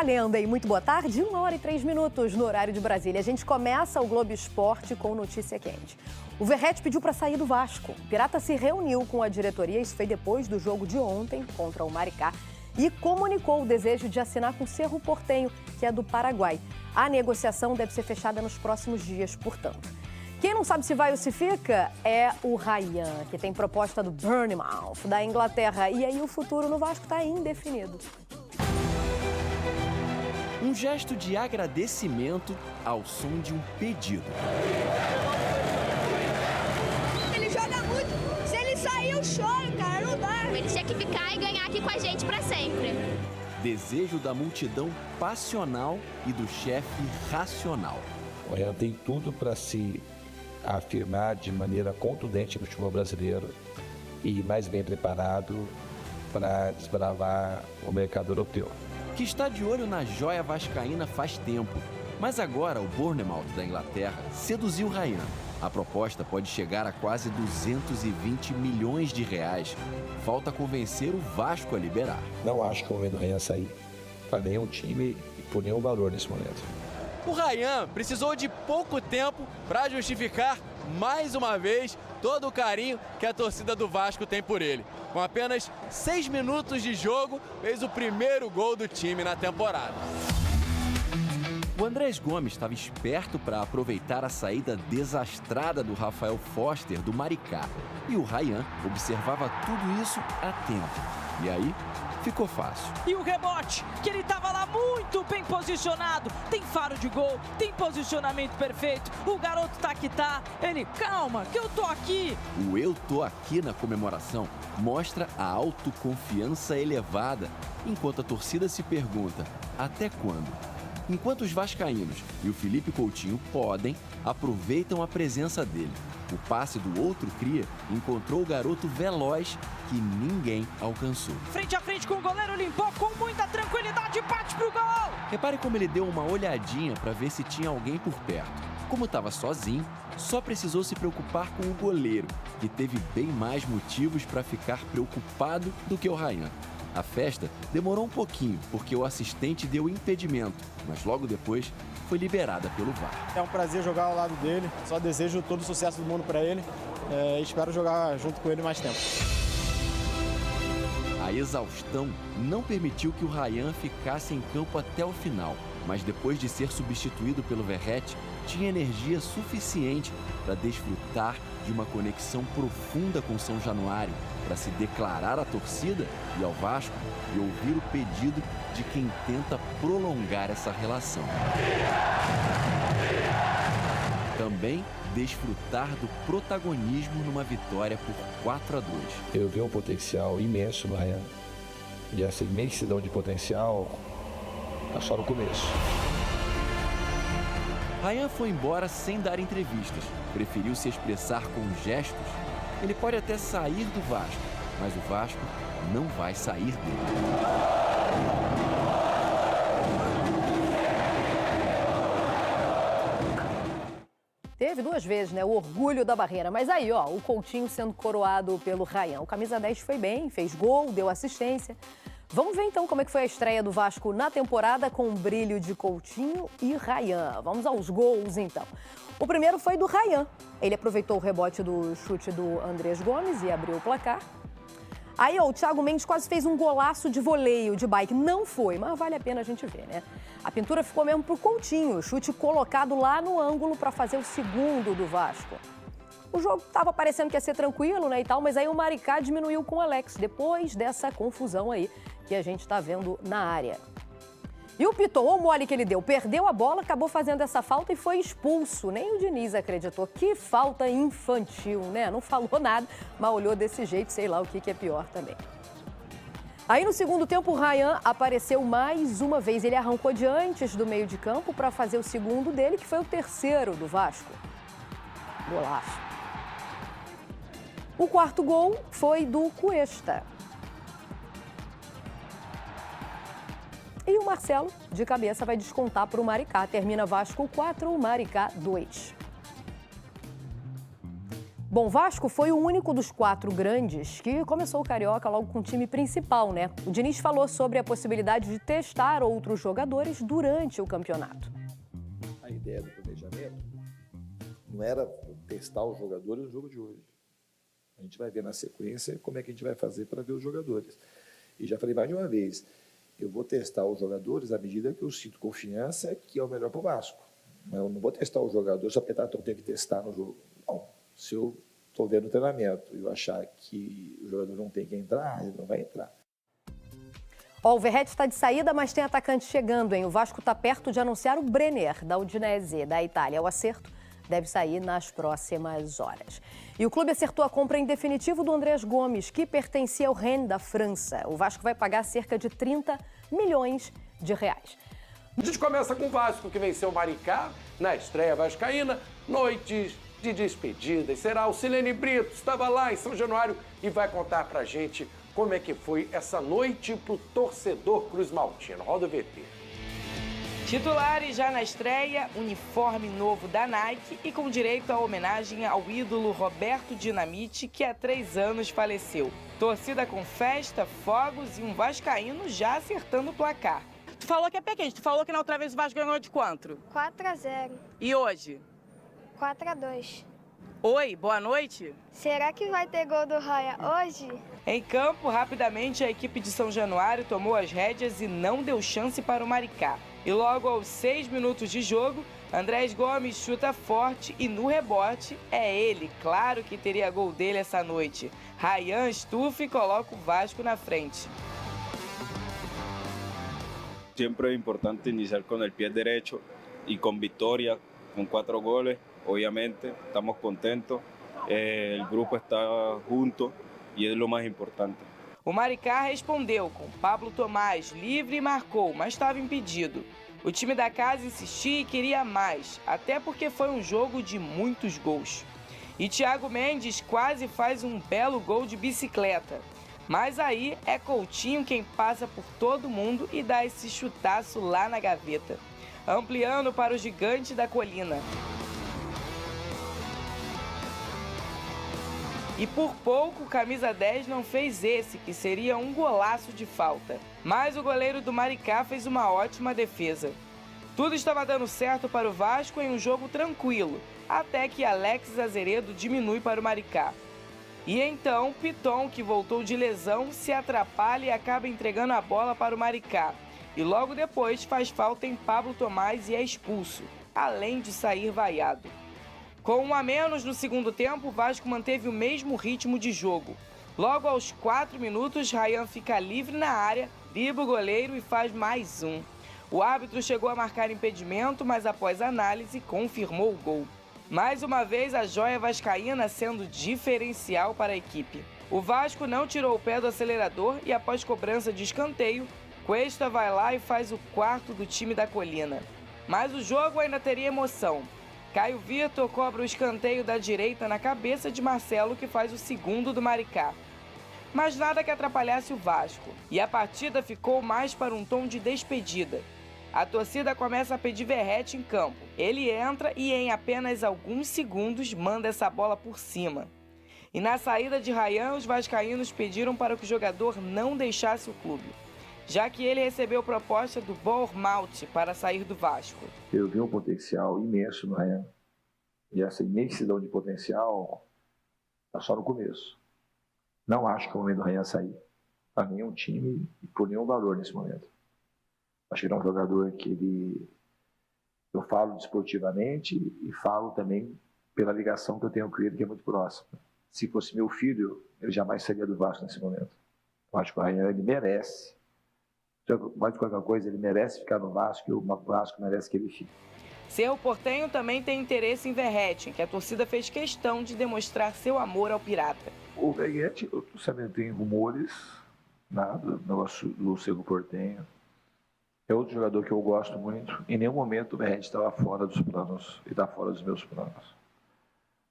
valendo, hein? Muito boa tarde, 1h03 no horário de Brasília. A gente começa o Globo Esporte com notícia quente. O Verratti pediu para sair do Vasco. O Pirata se reuniu com a diretoria, isso foi depois do jogo de ontem contra o Maricá, e comunicou o desejo de assinar com o Cerro Porteño, que é do Paraguai. A negociação deve ser fechada nos próximos dias, portanto. Quem não sabe se vai ou se fica é o Ryan, que tem proposta do Bournemouth, da Inglaterra. E aí o futuro no Vasco está indefinido. Um gesto de agradecimento ao som de um pedido. Ele joga muito. Se ele sair, eu choro, cara. Não dá. Ele tinha que ficar e ganhar aqui com a gente pra sempre. Desejo da multidão passional e do chefe racional. O Ryan tem tudo para se afirmar de maneira contundente no futebol brasileiro e mais bem preparado para desbravar o mercado europeu. Que está de olho na joia vascaína faz tempo, mas agora o Bournemouth da Inglaterra seduziu Ryan. A proposta pode chegar a quase 220 milhões de reais. Falta convencer o Vasco a liberar. Não acho que é o momento do Ryan sair para nenhum time e por nenhum valor nesse momento. O Ryan precisou de pouco tempo para justificar, mais uma vez, todo o carinho que a torcida do Vasco tem por ele. Com apenas 6 minutos de jogo, fez o primeiro gol do time na temporada. O Andrés Gomes estava esperto para aproveitar a saída desastrada do Rafael Foster do Maricá. E o Ryan observava tudo isso a tempo. E aí, ficou fácil. E o rebote, que ele estava lá muito bem posicionado. Tem faro de gol, tem posicionamento perfeito. O garoto tá que tá. Ele, calma, que eu tô aqui. O "eu tô aqui" na comemoração mostra a autoconfiança elevada, enquanto a torcida se pergunta, até quando? Enquanto os vascaínos e o Felipe Coutinho podem, aproveitam a presença dele. O passe do outro cria encontrou o garoto veloz que ninguém alcançou. Frente a frente com o goleiro, limpou com muita tranquilidade, bate pro gol! Repare como ele deu uma olhadinha para ver se tinha alguém por perto. Como estava sozinho, só precisou se preocupar com o goleiro, que teve bem mais motivos para ficar preocupado do que o Ryan. A festa demorou um pouquinho, porque o assistente deu impedimento, mas logo depois foi liberada pelo VAR. É um prazer jogar ao lado dele, só desejo todo o sucesso do mundo para ele e espero jogar junto com ele mais tempo. A exaustão não permitiu que o Ryan ficasse em campo até o final, mas depois de ser substituído pelo Verratti, tinha energia suficiente para desfrutar de uma conexão profunda com São Januário, para se declarar à torcida e ao Vasco e ouvir o pedido de quem tenta prolongar essa relação. Também desfrutar do protagonismo numa vitória por 4-2. Eu vi um potencial imenso no Ryan. E essa imensidão de potencial é só no começo. Ryan foi embora sem dar entrevistas. Preferiu se expressar com gestos. Ele pode até sair do Vasco, mas o Vasco não vai sair dele. Teve 2 vezes, né? O orgulho da barreira. Mas aí, ó, o Coutinho sendo coroado pelo Ryan. O camisa 10 foi bem, fez gol, deu assistência. Vamos ver então como é que foi a estreia do Vasco na temporada com o brilho de Coutinho e Ryan. Vamos aos gols então. O primeiro foi do Ryan. Ele aproveitou o rebote do chute do Andrés Gomes e abriu o placar. Aí, ó, o Thiago Mendes quase fez um golaço de voleio de bike. Não foi, mas vale a pena a gente ver, né? A pintura ficou mesmo pro Coutinho. Chute colocado lá no ângulo para fazer o segundo do Vasco. O jogo estava parecendo que ia ser tranquilo, né, e tal, mas aí o Maricá diminuiu com o Alex, depois dessa confusão aí que a gente está vendo na área. E o Piton, o mole que ele deu, perdeu a bola, acabou fazendo essa falta e foi expulso. Nem o Diniz acreditou. Que falta infantil, né? Não falou nada, mas olhou desse jeito, sei lá o que é pior também. Aí no segundo tempo o Ryan apareceu mais uma vez. Ele arrancou de antes do meio de campo para fazer o segundo dele, que foi o terceiro do Vasco. Golaço. O quarto gol foi do Cuesta. E o Marcelo, de cabeça, vai descontar para o Maricá. Termina Vasco 4, Maricá 2. Bom, Vasco foi o único dos 4 grandes que começou o Carioca logo com o time principal, né? O Diniz falou sobre a possibilidade de testar outros jogadores durante o campeonato. A ideia do planejamento não era testar os jogadores no jogo de hoje. A gente vai ver na sequência como é que a gente vai fazer para ver os jogadores. E já falei mais de uma vez, eu vou testar os jogadores à medida que eu sinto confiança que é o melhor para o Vasco. Eu não vou testar os jogadores só porque eu tenho que testar no jogo. Não. Se eu estou vendo o treinamento e eu achar que o jogador não tem que entrar, ele não vai entrar. O Verratti está de saída, mas tem atacante chegando, hein? O Vasco está perto de anunciar o Brenner, da Udinese, da Itália. O acerto deve sair nas próximas horas. E o clube acertou a compra em definitivo do Andrés Gomes, que pertencia ao Rennes, da França. O Vasco vai pagar cerca de 30 milhões de reais. A gente começa com o Vasco, que venceu o Maricá na estreia vascaína, noites de despedida. E será o Silene Brito, estava lá em São Januário e vai contar pra gente como é que foi essa noite pro torcedor Cruz Maltino. Roda o VT. Titulares já na estreia, uniforme novo da Nike e com direito à homenagem ao ídolo Roberto Dinamite, que há 3 anos faleceu. Torcida com festa, fogos e um vascaíno já acertando o placar. Tu falou que é pé quente, tu falou que na outra vez o Vasco ganhou de quanto? 4-0. E hoje? 4-2. Oi, boa noite. Será que vai ter gol do Raia hoje? Em campo, rapidamente a equipe de São Januário tomou as rédeas e não deu chance para o Maricá. E logo aos 6 minutos de jogo, Andrés Gomes chuta forte e no rebote é ele, claro que teria gol dele essa noite. Ryan estufa e coloca o Vasco na frente. Siempre es importante iniciar con el pie derecho y con victoria, con 4 goles, obviamente, estamos contentos, el grupo está junto y es lo más importante. O Maricá respondeu com Pablo Tomás, livre e marcou, mas estava impedido. O time da casa insistia e queria mais, até porque foi um jogo de muitos gols. E Thiago Mendes quase faz um belo gol de bicicleta. Mas aí é Coutinho quem passa por todo mundo e dá esse chutaço lá na gaveta, ampliando para o gigante da colina. E por pouco, o camisa 10 não fez esse, que seria um golaço de falta. Mas o goleiro do Maricá fez uma ótima defesa. Tudo estava dando certo para o Vasco em um jogo tranquilo, até que Alex Azeredo diminui para o Maricá. E então, Piton, que voltou de lesão, se atrapalha e acaba entregando a bola para o Maricá. E logo depois faz falta em Pablo Tomás e é expulso, além de sair vaiado. Com 1 a menos no segundo tempo, o Vasco manteve o mesmo ritmo de jogo. Logo aos 4 minutos, Ryan fica livre na área, dribla o goleiro e faz mais um. O árbitro chegou a marcar impedimento, mas após análise confirmou o gol. Mais uma vez, a joia vascaína sendo diferencial para a equipe. O Vasco não tirou o pé do acelerador e após cobrança de escanteio, Cuesta vai lá e faz o 4º do time da colina. Mas o jogo ainda teria emoção. Caio Vitor cobra o escanteio da direita na cabeça de Marcelo, que faz o 2º do Maricá. Mas nada que atrapalhasse o Vasco, e a partida ficou mais para um tom de despedida. A torcida começa a pedir Verratti em campo. Ele entra e em apenas alguns segundos manda essa bola por cima. E na saída de Ryan, os vascaínos pediram para que o jogador não deixasse o clube, já que ele recebeu proposta do Bournemouth para sair do Vasco. Eu vi um potencial imenso no Ryan. E essa imensidão de potencial está só no começo. Não acho que é o momento do Ryan sair para nenhum time e por nenhum valor nesse momento. Acho que ele é um jogador que eu falo desportivamente e falo também pela ligação que eu tenho com ele, que é muito próxima. Se fosse meu filho, ele jamais sairia do Vasco nesse momento. Eu acho que o Ryan, ele merece. Mais de qualquer coisa, ele merece ficar no Vasco e o Vasco merece que ele fique. Cerro Porteño também tem interesse em Verratti, que a torcida fez questão de demonstrar seu amor ao pirata. O Verratti, eu também tenho rumores do negócio do Cerro Porteño. É outro jogador que eu gosto muito. Em nenhum momento o Verratti estava fora dos planos e está fora dos meus planos.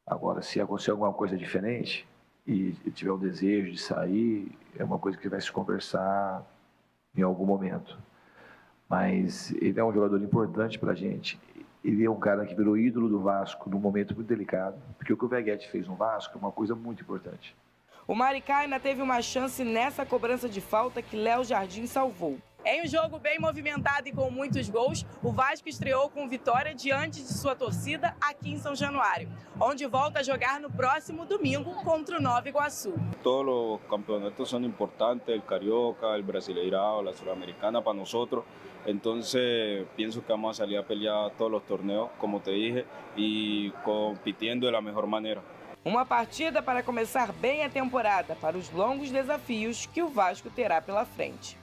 Agora, se acontecer alguma coisa diferente e tiver o desejo de sair, é uma coisa que vai se conversar em algum momento. Mas ele é um jogador importante para a gente e ver um cara que virou ídolo do Vasco num momento muito delicado, porque o que o Veguete fez no Vasco é uma coisa muito importante. O Maricá ainda teve uma chance nessa cobrança de falta que Léo Jardim salvou. Em um jogo bem movimentado e com muitos gols, o Vasco estreou com vitória diante de sua torcida aqui em São Januário, onde volta a jogar no próximo domingo contra o Nova Iguaçu. Todos os campeonatos são importantes, el Carioca, el Brasileirao, la Sudamericana para nosotros. Entonces pienso que vamos a salir a pelear todos los torneos, como te dije, y compitiendo de la mejor manera. Uma partida para começar bem a temporada, para os longos desafios que o Vasco terá pela frente.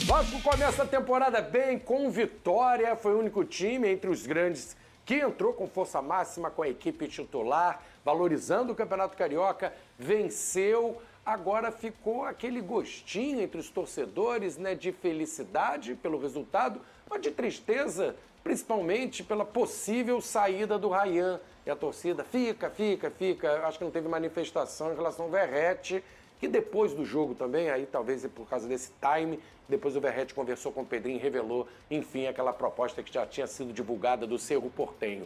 Vasco começa a temporada bem, com vitória. Foi o único time entre os grandes que entrou com força máxima com a equipe titular, valorizando o Campeonato Carioca, venceu. Agora ficou aquele gostinho entre os torcedores, né, de felicidade pelo resultado, mas de tristeza, principalmente pela possível saída do Rayan. E a torcida fica. Acho que não teve manifestação em relação ao Verratti, que depois do jogo também, aí talvez por causa desse time, depois o Verratti conversou com o Pedrinho e revelou, enfim, aquela proposta que já tinha sido divulgada do Cerro Porteño.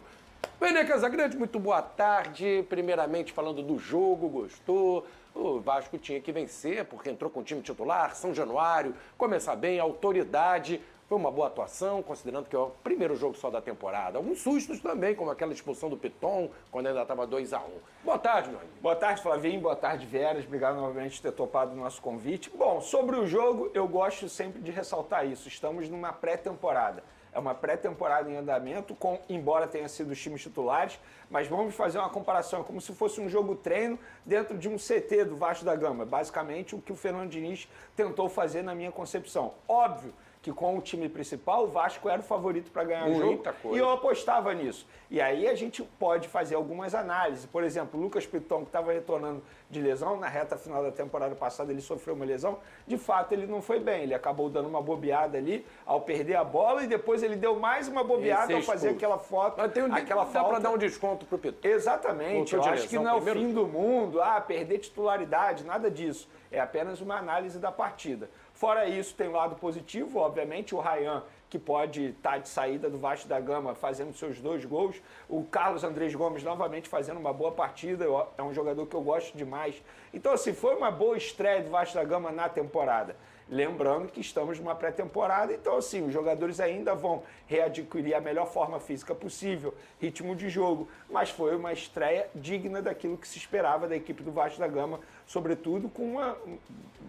Vene Casagrande, muito boa tarde. Primeiramente falando do jogo, gostou? O Vasco tinha que vencer porque entrou com o time titular, São Januário, começar bem, autoridade. Foi uma boa atuação, considerando que é o primeiro jogo só da temporada. Alguns sustos também, como aquela expulsão do Piton, quando ainda estava 2-1. Boa tarde, meu amigo. Boa tarde, Flavinho. Boa tarde, Veras. Obrigado novamente por ter topado o nosso convite. Bom, sobre o jogo, eu gosto sempre de ressaltar isso. Estamos numa pré-temporada. É uma pré-temporada em andamento, embora tenha sido os times titulares, mas vamos fazer uma comparação, como se fosse um jogo treino dentro de um CT do Vasco da Gama. Basicamente, o que o Fernando Diniz tentou fazer na minha concepção. Óbvio que com o time principal, o Vasco era o favorito para ganhar o jogo, e eu apostava nisso. E aí a gente pode fazer algumas análises. Por exemplo, o Lucas Piton, que estava retornando de lesão, na reta final da temporada passada ele sofreu uma lesão, de fato ele não foi bem, ele acabou dando uma bobeada ali ao perder a bola e depois ele deu mais uma bobeada ao fazer aquela foto, aquela falta. Dá para dar um desconto pro Piton. Exatamente, eu acho que não é o fim do mundo, perder titularidade, nada disso. É apenas uma análise da partida. Fora isso, tem um lado positivo, obviamente, o Rayan, que pode estar de saída do Vasco da Gama fazendo seus 2 gols. O Carlos Andrés Gomes novamente fazendo uma boa partida, é um jogador que eu gosto demais. Então, assim, foi uma boa estreia do Vasco da Gama na temporada. Lembrando que estamos numa pré-temporada, então assim, os jogadores ainda vão readquirir a melhor forma física possível, ritmo de jogo, mas foi uma estreia digna daquilo que se esperava da equipe do Vasco da Gama, sobretudo com uma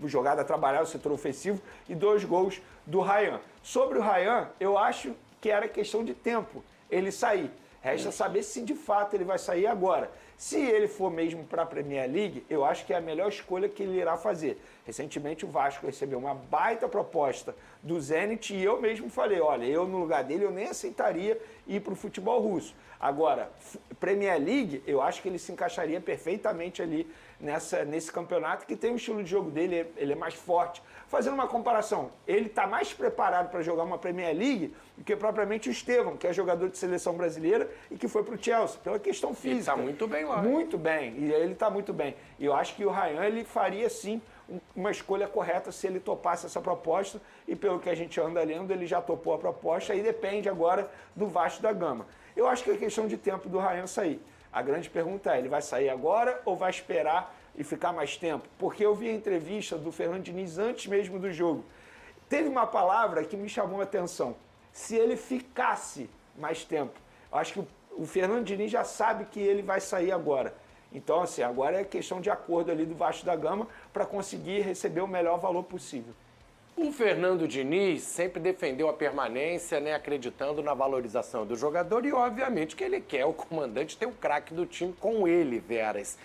jogada a trabalhar o setor ofensivo e 2 gols do Rayan. Sobre o Rayan, eu acho que era questão de tempo ele sair. Resta saber se de fato ele vai sair agora. Se ele for mesmo para a Premier League, eu acho que é a melhor escolha que ele irá fazer. Recentemente o Vasco recebeu uma baita proposta do Zenit e eu mesmo falei, olha, eu no lugar dele eu nem aceitaria ir para o futebol russo. Agora, Premier League, eu acho que ele se encaixaria perfeitamente ali nesse campeonato, que tem o estilo de jogo dele, ele é mais forte. Fazendo uma comparação, ele está mais preparado para jogar uma Premier League do que propriamente o Estevão, que é jogador de seleção brasileira e que foi para o Chelsea, pela questão física. Ele está muito bem lá. Muito bem, e ele está muito bem. E eu acho que o Rayan, ele faria sim uma escolha correta se ele topasse essa proposta, e pelo que a gente anda lendo, ele já topou a proposta, e depende agora do Vasco da Gama. Eu acho que é questão de tempo do Rayan sair. A grande pergunta é, ele vai sair agora ou vai esperar e ficar mais tempo? Porque eu vi a entrevista do Fernando Diniz antes mesmo do jogo. Teve uma palavra que me chamou a atenção. Se ele ficasse mais tempo. Eu acho que o Fernando Diniz já sabe que ele vai sair agora. Então, assim, agora é questão de acordo ali do Vasco da Gama para conseguir receber o melhor valor possível. O Fernando Diniz sempre defendeu a permanência, né, acreditando na valorização do jogador e, obviamente, que ele quer o comandante ter o craque do time com ele, Veras.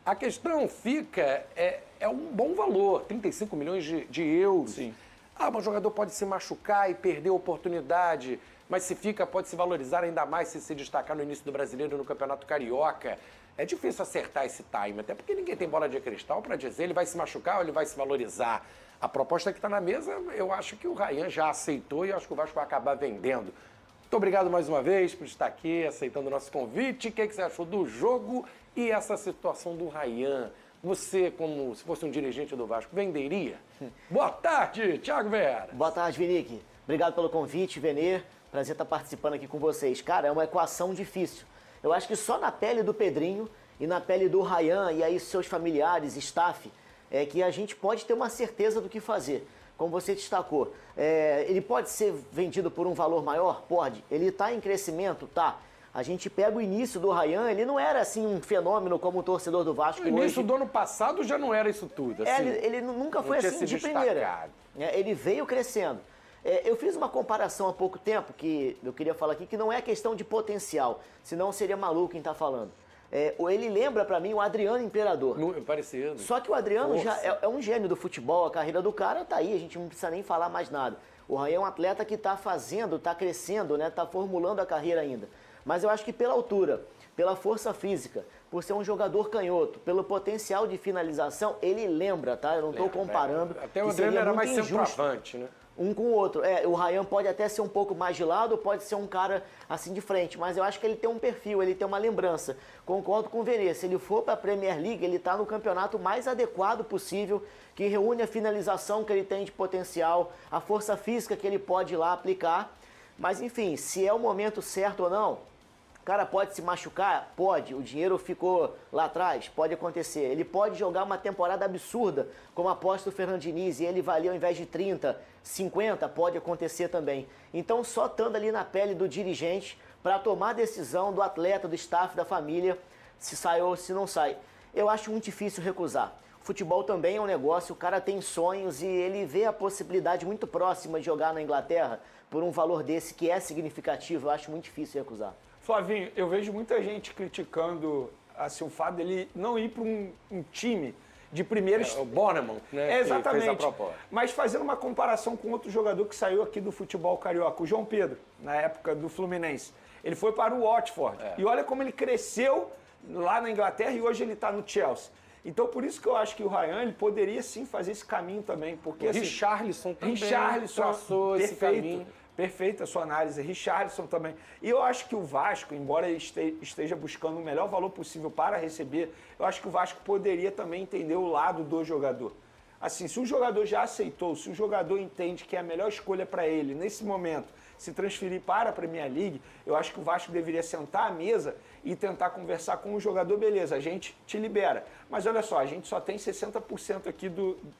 A questão fica, é um bom valor, 35 milhões de euros. Sim. Mas o jogador pode se machucar e perder a oportunidade, mas se fica, pode se valorizar ainda mais se destacar no início do Brasileiro no Campeonato Carioca. É difícil acertar esse time, até porque ninguém tem bola de cristal para dizer ele vai se machucar ou ele vai se valorizar. A proposta que está na mesa, eu acho que o Rayan já aceitou e eu acho que o Vasco vai acabar vendendo. Muito obrigado mais uma vez por estar aqui, aceitando o nosso convite. O que você achou do jogo e essa situação do Rayan? Você, como se fosse um dirigente do Vasco, venderia? Boa tarde, Thiago Vera. Boa tarde, Vinique. Obrigado pelo convite, Venê. Prazer estar participando aqui com vocês. Cara, é uma equação difícil. Eu acho que só na pele do Pedrinho e na pele do Ryan e aí seus familiares, staff, é que a gente pode ter uma certeza do que fazer. Como você destacou, ele pode ser vendido por um valor maior? Pode. Ele está em crescimento? Tá. A gente pega o início do Ryan, ele não era assim um fenômeno como o torcedor do Vasco hoje. No início do ano passado já não era isso tudo. Assim, ele nunca foi assim de primeira. Ele veio crescendo. Eu fiz uma comparação há pouco tempo, que eu queria falar aqui, que não é questão de potencial, senão seria maluco quem está falando. Ele lembra pra mim o Adriano Imperador. Parecido. Só que o Adriano já é um gênio do futebol, a carreira do cara tá aí, a gente não precisa nem falar mais nada. O Ryan é um atleta que tá fazendo, tá crescendo, né? Tá formulando a carreira ainda. Mas eu acho que pela altura, pela força física, por ser um jogador canhoto, pelo potencial de finalização, ele lembra, tá? Eu não tô comparando. Até o Adriano era mais centroavante, né? Um com o outro. O Ryan pode até ser um pouco mais de lado, pode ser um cara assim de frente, mas eu acho que ele tem um perfil, ele tem uma lembrança. Concordo com o Vene, se ele for para a Premier League, ele está no campeonato mais adequado possível, que reúne a finalização que ele tem de potencial, a força física que ele pode ir lá aplicar. Mas enfim, se é o momento certo ou não, o cara pode se machucar? Pode. O dinheiro ficou lá atrás? Pode acontecer. Ele pode jogar uma temporada absurda, como aposta o Fernando Diniz, e ele valia ao invés de 30, 50, pode acontecer também. Então, só estando ali na pele do dirigente para tomar a decisão do atleta, do staff, da família, se sai ou se não sai. Eu acho muito difícil recusar. Futebol também é um negócio, o cara tem sonhos e ele vê a possibilidade muito próxima de jogar na Inglaterra por um valor desse que é significativo. Eu acho muito difícil recusar. Flavinho, eu vejo muita gente criticando assim, o fato dele não ir para um time de primeira... o Bournemouth, né? Exatamente. Que fez a proposta. Mas fazendo uma comparação com outro jogador que saiu aqui do futebol carioca, o João Pedro, na época do Fluminense. Ele foi para o Watford. E olha como ele cresceu lá na Inglaterra e hoje ele está no Chelsea. Então, por isso que eu acho que o Ryan ele poderia sim fazer esse caminho também. Porque, o assim, Richarlison também traçou esse caminho. Perfeita a sua análise. Richarlison também. E eu acho que o Vasco, embora ele esteja buscando o melhor valor possível para receber, eu acho que o Vasco poderia também entender o lado do jogador. Assim, se o jogador já aceitou, se o jogador entende que é a melhor escolha para ele, nesse momento, se transferir para a Premier League, eu acho que o Vasco deveria sentar à mesa e tentar conversar com o jogador. Beleza, a gente te libera. Mas olha só, a gente só tem 60% aqui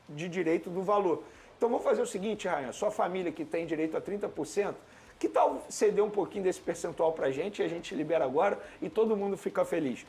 de direito do valor. Então vamos fazer o seguinte, Ryan, sua família que tem direito a 30%, que tal ceder um pouquinho desse percentual pra gente e a gente libera agora e todo mundo fica feliz?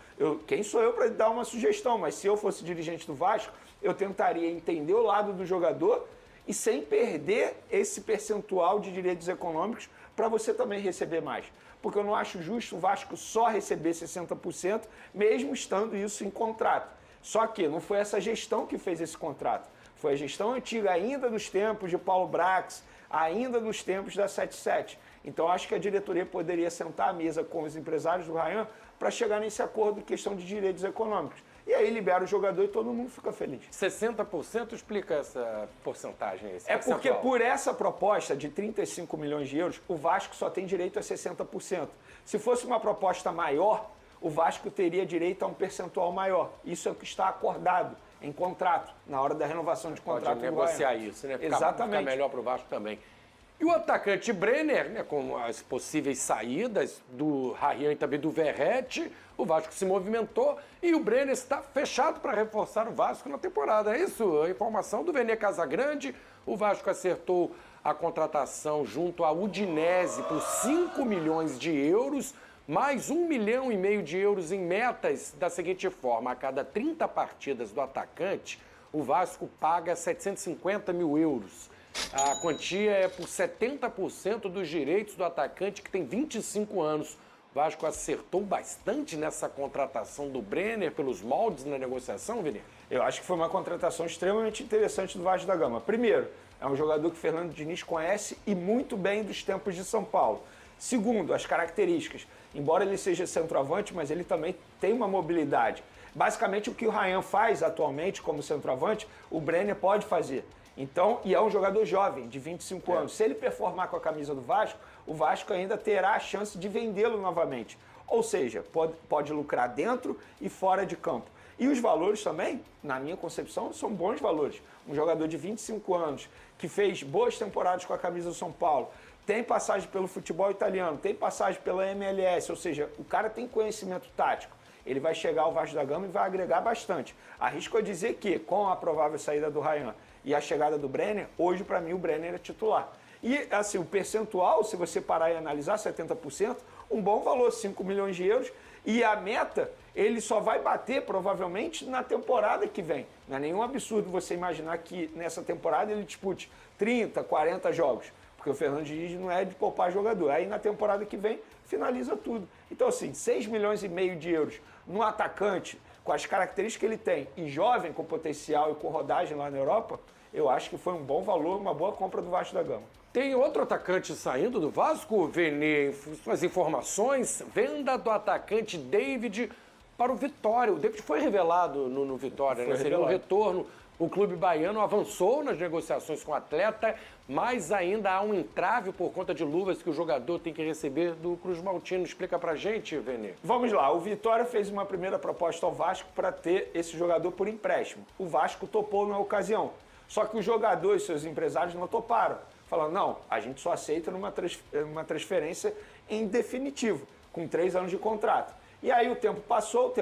Quem sou eu para dar uma sugestão, mas se eu fosse dirigente do Vasco, eu tentaria entender o lado do jogador e sem perder esse percentual de direitos econômicos para você também receber mais. Porque eu não acho justo o Vasco só receber 60%, mesmo estando isso em contrato. Só que não foi essa gestão que fez esse contrato. Foi a gestão antiga, ainda nos tempos de Paulo Brax, ainda nos tempos da 77. Então, acho que a diretoria poderia sentar à mesa com os empresários do Ryan para chegar nesse acordo em questão de direitos econômicos. E aí libera o jogador e todo mundo fica feliz. 60% explica essa porcentagem? Porque por essa proposta de 35 milhões de euros, o Vasco só tem direito a 60%. Se fosse uma proposta maior, o Vasco teria direito a um percentual maior. Isso é o que está acordado em contrato, na hora da renovação de contrato. Pode negociar isso, né? Exatamente. Fica melhor para o Vasco também. E o atacante Brenner, né, com as possíveis saídas do Ryan e também do Verratti, o Vasco se movimentou e o Brenner está fechado para reforçar o Vasco na temporada. É isso, a informação do Vene Casagrande. O Vasco acertou a contratação junto à Udinese por 5 milhões de euros, mais 1,5 milhão de euros em metas da seguinte forma: a cada 30 partidas do atacante, o Vasco paga 750 mil euros. A quantia é por 70% dos direitos do atacante, que tem 25 anos. O Vasco acertou bastante nessa contratação do Brenner pelos moldes na negociação, Vini? Eu acho que foi uma contratação extremamente interessante do Vasco da Gama. Primeiro, é um jogador que o Fernando Diniz conhece e muito bem dos tempos de São Paulo. Segundo, as características. Embora ele seja centroavante, mas ele também tem uma mobilidade. Basicamente, o que o Ryan faz atualmente como centroavante, o Brenner pode fazer. Então, e é um jogador jovem, de 25 anos. Se ele performar com a camisa do Vasco, o Vasco ainda terá a chance de vendê-lo novamente. Ou seja, pode lucrar dentro e fora de campo. E os valores também, na minha concepção, são bons valores. Um jogador de 25 anos, que fez boas temporadas com a camisa do São Paulo, tem passagem pelo futebol italiano, tem passagem pela MLS, ou seja, o cara tem conhecimento tático. Ele vai chegar ao Vasco da Gama e vai agregar bastante. Arrisco a dizer que, com a provável saída do Ryan e a chegada do Brenner, hoje, para mim, o Brenner é titular. E, assim, o percentual, se você parar e analisar, 70%, um bom valor, 5 milhões de euros. E a meta, ele só vai bater, provavelmente, na temporada que vem. Não é nenhum absurdo você imaginar que, nessa temporada, ele dispute 30, 40 jogos. Porque o Fernando Diniz não é de poupar jogador. Aí, na temporada que vem, finaliza tudo. Então, assim, 6 milhões e meio de euros no atacante, com as características que ele tem, e jovem, com potencial e com rodagem lá na Europa, eu acho que foi um bom valor, uma boa compra do Vasco da Gama. Tem outro atacante saindo do Vasco, Vene, suas informações, venda do atacante David para o Vitória. O David foi revelado no Vitória, né? Seria um retorno. O clube baiano avançou nas negociações com o atleta, mas ainda há um entrave por conta de luvas que o jogador tem que receber do Cruz Maltino. Explica pra gente, Vene. Vamos lá, o Vitória fez uma primeira proposta ao Vasco para ter esse jogador por empréstimo. O Vasco topou na ocasião, só que os jogadores e seus empresários não toparam. Falaram, não, a gente só aceita uma transferência em definitivo, com 3 anos de contrato. E aí o tempo passou,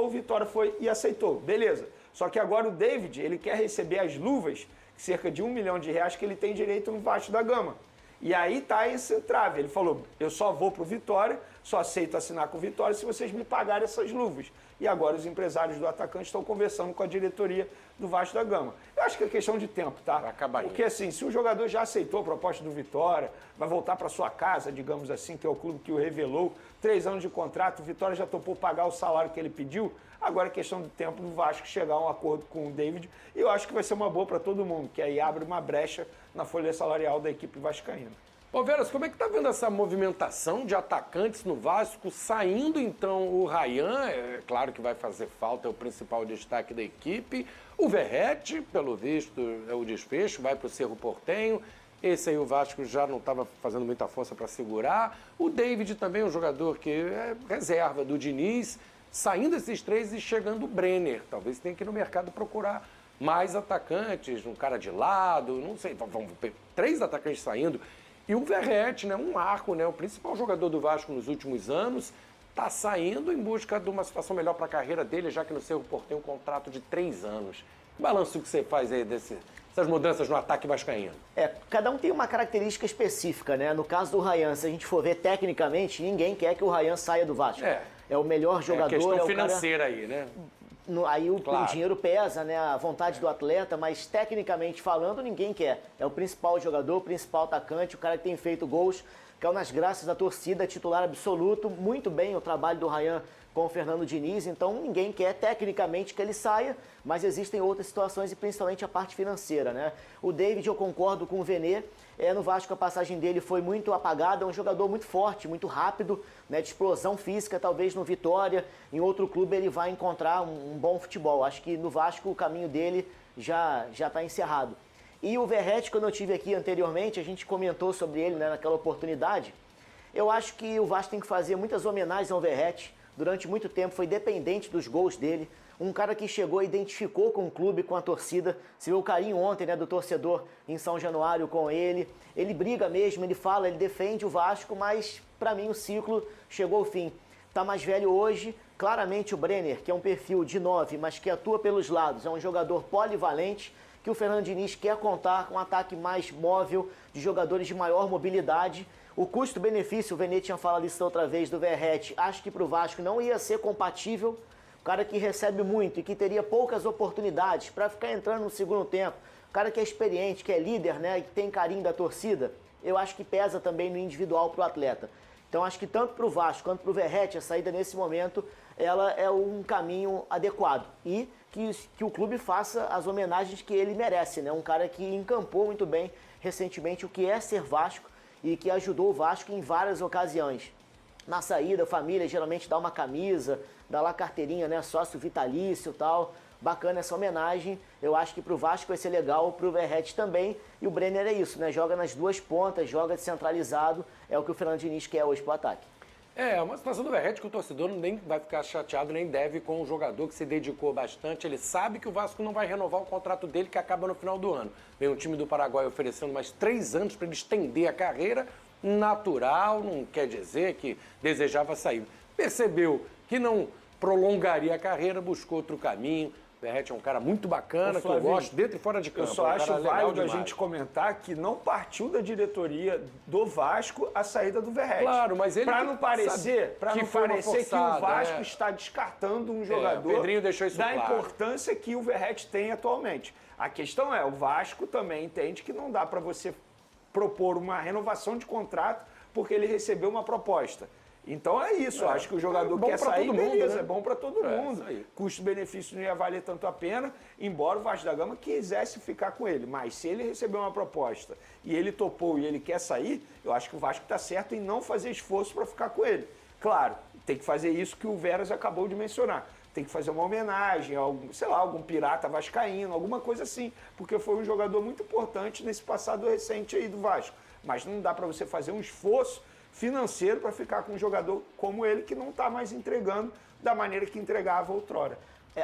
o Vitória foi e aceitou, beleza. Só que agora o David, ele quer receber as luvas, cerca de R$1 milhão que ele tem direito no Vasco da Gama. E aí tá esse trave. Ele falou, eu só vou pro Vitória, só aceito assinar com o Vitória se vocês me pagarem essas luvas. E agora os empresários do atacante estão conversando com a diretoria do Vasco da Gama. Eu acho que é questão de tempo, tá? Vai acabar. Porque assim, se o jogador já aceitou a proposta do Vitória, vai voltar para sua casa, digamos assim, que é o clube que o revelou, 3 anos de contrato, o Vitória já topou pagar o salário que ele pediu, agora é questão de tempo do Vasco chegar a um acordo com o David, e eu acho que vai ser uma boa para todo mundo, que aí abre uma brecha na folha salarial da equipe vascaína. Ô, Veras, como é que tá vendo essa movimentação de atacantes no Vasco? Saindo, então, o Ryan, é claro que vai fazer falta, é o principal destaque da equipe. O Verrete, pelo visto, é o desfecho, vai para o Cerro Porteño. Esse aí o Vasco já não estava fazendo muita força para segurar. O David também, um jogador que é reserva do Diniz. Saindo esses 3 e chegando o Brenner. Talvez tenha que ir no mercado procurar mais atacantes, um cara de lado, não sei, vamos 3 atacantes saindo. E o Verrete, né, um marco, né, o principal jogador do Vasco nos últimos anos, está saindo em busca de uma situação melhor para a carreira dele, já que no Cerro Porteño um contrato de 3 anos. Que balanço que você faz aí dessas mudanças no ataque vascaíno? Cada um tem uma característica específica, né? No caso do Ryan, se a gente for ver tecnicamente, ninguém quer que o Ryan saia do Vasco. É o melhor jogador. É questão financeira aí, né? Aí o dinheiro pesa, né? A vontade do atleta, mas tecnicamente falando, ninguém quer. É o principal jogador, o principal atacante, o cara que tem feito gols, caiu nas graças da torcida, titular absoluto, muito bem o trabalho do Ryan com o Fernando Diniz, então ninguém quer tecnicamente que ele saia, mas existem outras situações e principalmente a parte financeira, né? O David, eu concordo com o Vene, no Vasco a passagem dele foi muito apagada, é um jogador muito forte, muito rápido, né, de explosão física, talvez no Vitória, em outro clube ele vai encontrar um bom futebol. Acho que no Vasco o caminho dele já está encerrado. E o Verrete, quando eu tive aqui anteriormente, a gente comentou sobre ele, né, naquela oportunidade. Eu acho que o Vasco tem que fazer muitas homenagens ao Verrete. Durante muito tempo foi dependente dos gols dele. Um cara que chegou e identificou com o clube, com a torcida. Você viu o carinho ontem, né, do torcedor em São Januário com ele. Ele briga mesmo, ele fala, ele defende o Vasco, mas para mim o ciclo chegou ao fim. Tá mais velho hoje. Claramente o Brenner, que é um perfil de 9, mas que atua pelos lados, é um jogador polivalente, que o Fernando Diniz quer contar com um ataque mais móvel, de jogadores de maior mobilidade. O custo-benefício, o Vene tinha falado isso outra vez, do Verrete, acho que para o Vasco não ia ser compatível. O cara que recebe muito e que teria poucas oportunidades para ficar entrando no segundo tempo. O cara que é experiente, que é líder, né, que tem carinho da torcida, eu acho que pesa também no individual para o atleta. Então acho que tanto para o Vasco quanto para o Verrete, a saída nesse momento, ela é um caminho adequado. E que o clube faça as homenagens que ele merece, né? Um cara que encampou muito bem recentemente o que é ser Vasco e que ajudou o Vasco em várias ocasiões. Na saída, a família geralmente dá uma camisa, dá lá carteirinha, né? Sócio vitalício e tal. Bacana essa homenagem. Eu acho que pro Vasco vai ser legal, pro Verrete também. E o Brenner é isso, né? Joga nas duas pontas, joga descentralizado. É o que o Fernando Diniz quer hoje pro ataque. É uma situação do Verrete que o torcedor nem vai ficar chateado, nem deve com um jogador que se dedicou bastante. Ele sabe que o Vasco não vai renovar o contrato dele, que acaba no final do ano. Vem um time do Paraguai oferecendo mais 3 anos para ele estender a carreira. natural, não quer dizer que desejava sair. Percebeu que não prolongaria a carreira, buscou outro caminho. O Verratti é um cara muito bacana, que eu gosto, dentro e fora de campo. Eu só acho válido a gente comentar que não partiu da diretoria do Vasco a saída do Verratti. Claro, mas ele... Para não parecer que o Vasco está descartando um jogador o Pedrinho deixou isso da claro. importância que o Verratti tem atualmente. A questão é, o Vasco também entende que não dá para você propor uma renovação de contrato porque ele recebeu uma proposta. Então é isso, acho que o jogador quer sair, beleza, é bom para todo mundo. Custo-benefício não ia valer tanto a pena, embora o Vasco da Gama quisesse ficar com ele. Mas se ele receber uma proposta e ele topou e ele quer sair, eu acho que o Vasco está certo em não fazer esforço para ficar com ele. Claro, tem que fazer isso que o Veras acabou de mencionar. Tem que fazer uma homenagem, algum pirata vascaíno, alguma coisa assim, porque foi um jogador muito importante nesse passado recente aí do Vasco. Mas não dá para você fazer um esforço financeiro para ficar com um jogador como ele, que não está mais entregando da maneira que entregava outrora.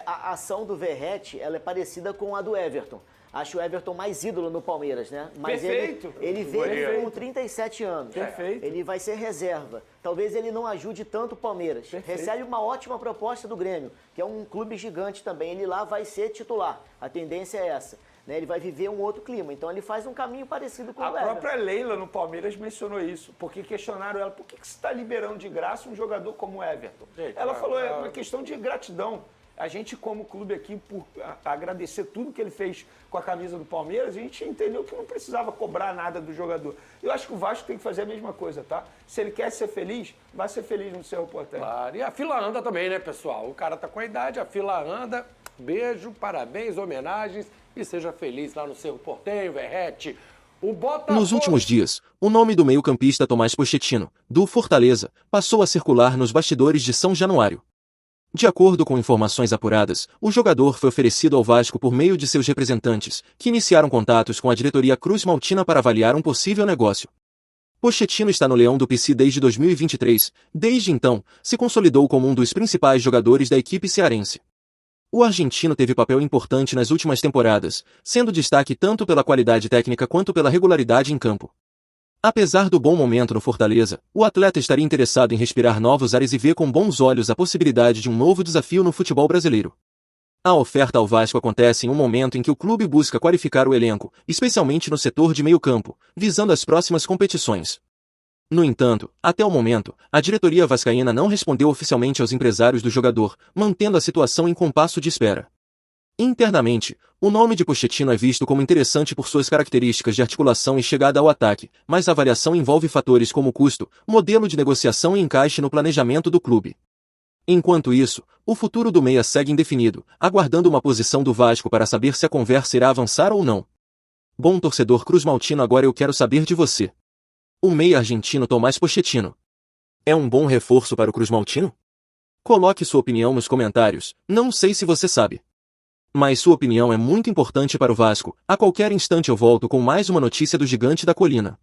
A ação do Verratti, ela é parecida com a do Everton. Acho o Everton mais ídolo no Palmeiras, né? Mas Perfeito. ele veio com 37 anos. Perfeito. Ele vai ser reserva. Talvez ele não ajude tanto o Palmeiras. Perfeito. Recebe uma ótima proposta do Grêmio, que é um clube gigante também. Ele lá vai ser titular. A tendência é essa. Né? Ele vai viver um outro clima. Então ele faz um caminho parecido com o Everton. A própria Leila no Palmeiras mencionou isso, porque questionaram ela, por que você está liberando de graça um jogador como o Everton? Ela falou, é uma questão de gratidão. A gente, como clube aqui, por agradecer tudo que ele fez com a camisa do Palmeiras, a gente entendeu que não precisava cobrar nada do jogador. Eu acho que o Vasco tem que fazer a mesma coisa, tá? Se ele quer ser feliz, vai ser feliz no Cerro Porteño. Claro, e a fila anda também, né, pessoal? O cara tá com a idade, a fila anda. Beijo, parabéns, homenagens e seja feliz lá no Cerro Porteño, Verratti. O Botafogo... Nos últimos dias, o nome do meio-campista Tomás Pochettino, do Fortaleza, passou a circular nos bastidores de São Januário. De acordo com informações apuradas, o jogador foi oferecido ao Vasco por meio de seus representantes, que iniciaram contatos com a diretoria cruz-maltina para avaliar um possível negócio. Pochettino está no Leão do Pici desde 2023, desde então, se consolidou como um dos principais jogadores da equipe cearense. O argentino teve papel importante nas últimas temporadas, sendo destaque tanto pela qualidade técnica quanto pela regularidade em campo. Apesar do bom momento no Fortaleza, o atleta estaria interessado em respirar novos ares e vê com bons olhos a possibilidade de um novo desafio no futebol brasileiro. A oferta ao Vasco acontece em um momento em que o clube busca qualificar o elenco, especialmente no setor de meio-campo, visando as próximas competições. No entanto, até o momento, a diretoria vascaína não respondeu oficialmente aos empresários do jogador, mantendo a situação em compasso de espera. Internamente, o nome de Pochettino é visto como interessante por suas características de articulação e chegada ao ataque, mas a avaliação envolve fatores como custo, modelo de negociação e encaixe no planejamento do clube. Enquanto isso, o futuro do meia segue indefinido, aguardando uma posição do Vasco para saber se a conversa irá avançar ou não. Bom torcedor cruz-maltino, agora eu quero saber de você. O meia argentino Tomás Pochettino é um bom reforço para o cruz-maltino? Coloque sua opinião nos comentários, não sei se você sabe. Mas sua opinião é muito importante para o Vasco. A qualquer instante eu volto com mais uma notícia do Gigante da Colina.